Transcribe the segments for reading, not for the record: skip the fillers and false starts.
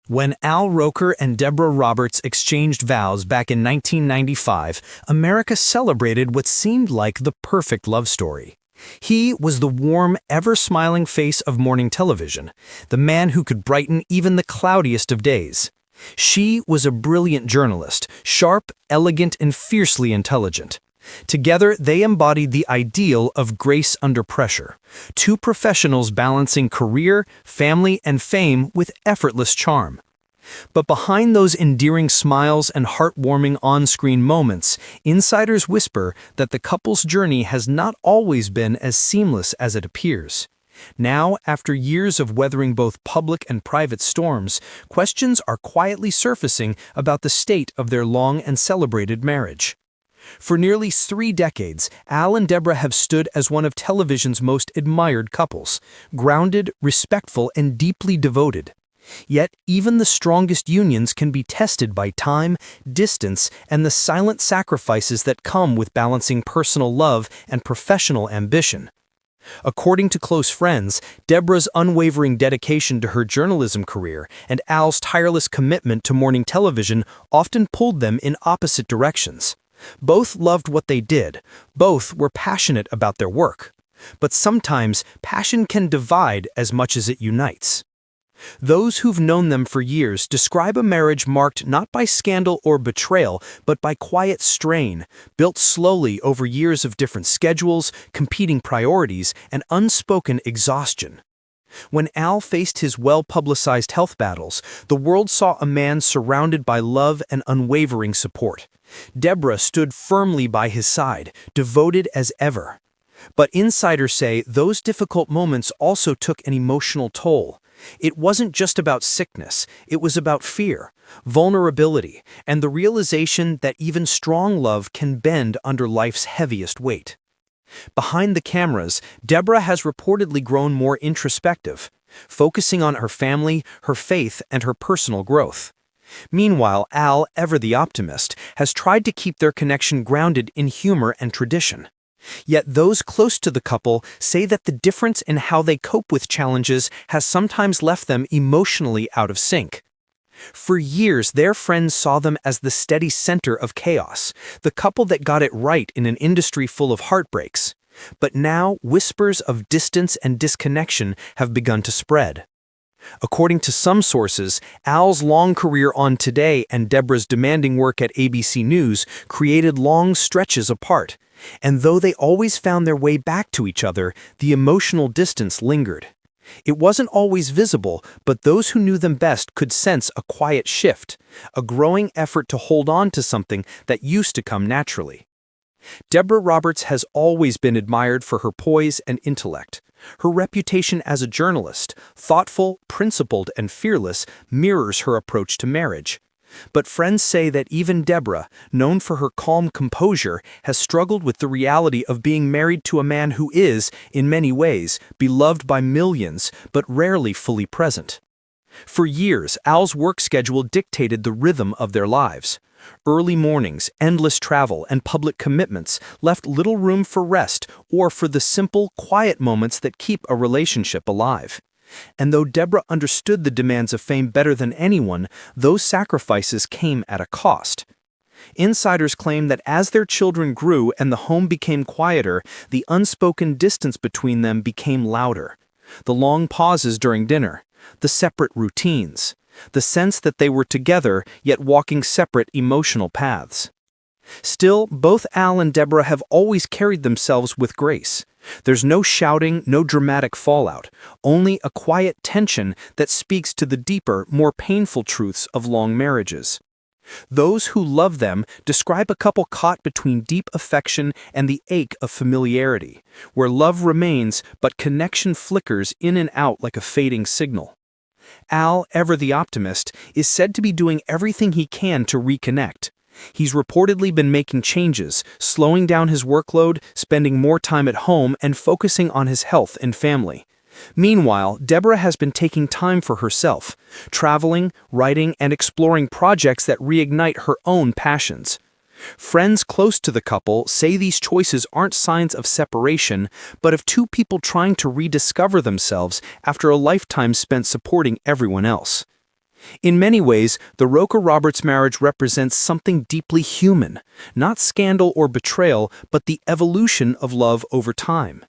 When Al Roker and Deborah Roberts exchanged vows back in 1995, America celebrated what seemed like the perfect love story. He was the warm, ever-smiling face of morning television, the man who could brighten even the cloudiest of days. She was a brilliant journalist, sharp, elegant, and fiercely intelligent. Together, they embodied the ideal of grace under pressure, two professionals balancing career, family, and fame with effortless charm. But behind those endearing smiles and heartwarming on-screen moments, insiders whisper that the couple's journey has not always been as seamless as it appears. Now, after years of weathering both public and private storms, questions are quietly surfacing about the state of their long and celebrated marriage. For nearly 3 decades, Al and Deborah have stood as one of television's most admired couples, grounded, respectful, and deeply devoted. Yet, even the strongest unions can be tested by time, distance, and the silent sacrifices that come with balancing personal love and professional ambition. According to close friends, Deborah's unwavering dedication to her journalism career and Al's tireless commitment to morning television often pulled them in opposite directions. Both loved what they did. Both were passionate about their work. But sometimes, passion can divide as much as it unites. Those who've known them for years describe a marriage marked not by scandal or betrayal, but by quiet strain, built slowly over years of different schedules, competing priorities, and unspoken exhaustion. When Al faced his well-publicized health battles, the world saw a man surrounded by love and unwavering support. Deborah stood firmly by his side, devoted as ever. But insiders say those difficult moments also took an emotional toll. It wasn't just about sickness, it was about fear, vulnerability, and the realization that even strong love can bend under life's heaviest weight. Behind the cameras, Deborah has reportedly grown more introspective, focusing on her family, her faith, and her personal growth. Meanwhile, Al, ever the optimist, has tried to keep their connection grounded in humor and tradition. Yet those close to the couple say that the difference in how they cope with challenges has sometimes left them emotionally out of sync. For years, their friends saw them as the steady center of chaos, the couple that got it right in an industry full of heartbreaks. But now, whispers of distance and disconnection have begun to spread. According to some sources, Al's long career on Today and Deborah's demanding work at ABC News created long stretches apart. And though they always found their way back to each other, the emotional distance lingered. It wasn't always visible, but those who knew them best could sense a quiet shift, a growing effort to hold on to something that used to come naturally. Deborah Roberts has always been admired for her poise and intellect. Her reputation as a journalist, thoughtful, principled, and fearless, mirrors her approach to marriage. But friends say that even Deborah, known for her calm composure, has struggled with the reality of being married to a man who is, in many ways, beloved by millions, but rarely fully present. For years, Al's work schedule dictated the rhythm of their lives. Early mornings, endless travel, and public commitments left little room for rest or for the simple, quiet moments that keep a relationship alive. And though Deborah understood the demands of fame better than anyone, those sacrifices came at a cost. Insiders claim that as their children grew and the home became quieter, the unspoken distance between them became louder. The long pauses during dinner, the separate routines, the sense that they were together yet walking separate emotional paths. Still, both Al and Deborah have always carried themselves with grace. There's no shouting, no dramatic fallout, only a quiet tension that speaks to the deeper, more painful truths of long marriages. Those who love them describe a couple caught between deep affection and the ache of familiarity, where love remains but connection flickers in and out like a fading signal. Al, ever the optimist, is said to be doing everything he can to reconnect. He's reportedly been making changes, slowing down his workload, spending more time at home, and focusing on his health and family. Meanwhile, Deborah has been taking time for herself, traveling, writing, and exploring projects that reignite her own passions. Friends close to the couple say these choices aren't signs of separation, but of two people trying to rediscover themselves after a lifetime spent supporting everyone else. In many ways, the Roker-Roberts marriage represents something deeply human, not scandal or betrayal, but the evolution of love over time.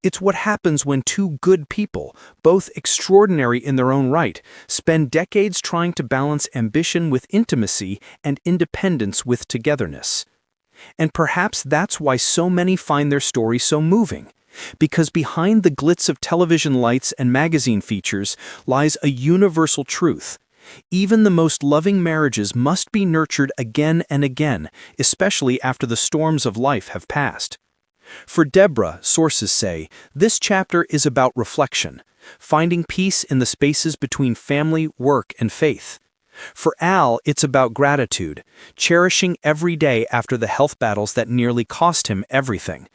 It's what happens when two good people, both extraordinary in their own right, spend decades trying to balance ambition with intimacy and independence with togetherness. And perhaps that's why so many find their story so moving. Because behind the glitz of television lights and magazine features lies a universal truth. Even the most loving marriages must be nurtured again and again, especially after the storms of life have passed. For Deborah, sources say, this chapter is about reflection, finding peace in the spaces between family, work, and faith. For Al, it's about gratitude, cherishing every day after the health battles that nearly cost him everything.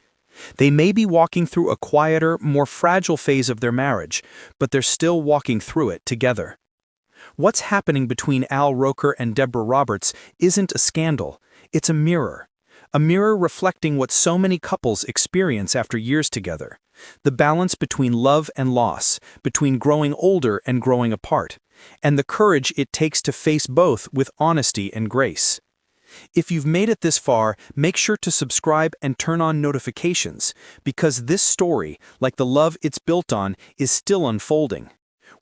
They may be walking through a quieter, more fragile phase of their marriage, but they're still walking through it together. What's happening between Al Roker and Deborah Roberts isn't a scandal, it's a mirror. A mirror reflecting what so many couples experience after years together. The balance between love and loss, between growing older and growing apart, and the courage it takes to face both with honesty and grace. If you've made it this far, make sure to subscribe and turn on notifications, because this story, like the love it's built on, is still unfolding.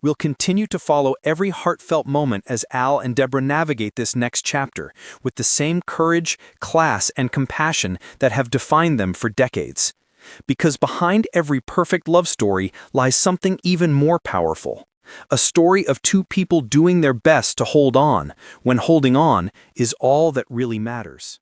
We'll continue to follow every heartfelt moment as Al and Deborah navigate this next chapter, with the same courage, class, and compassion that have defined them for decades. Because behind every perfect love story lies something even more powerful. A story of two people doing their best to hold on, when holding on is all that really matters.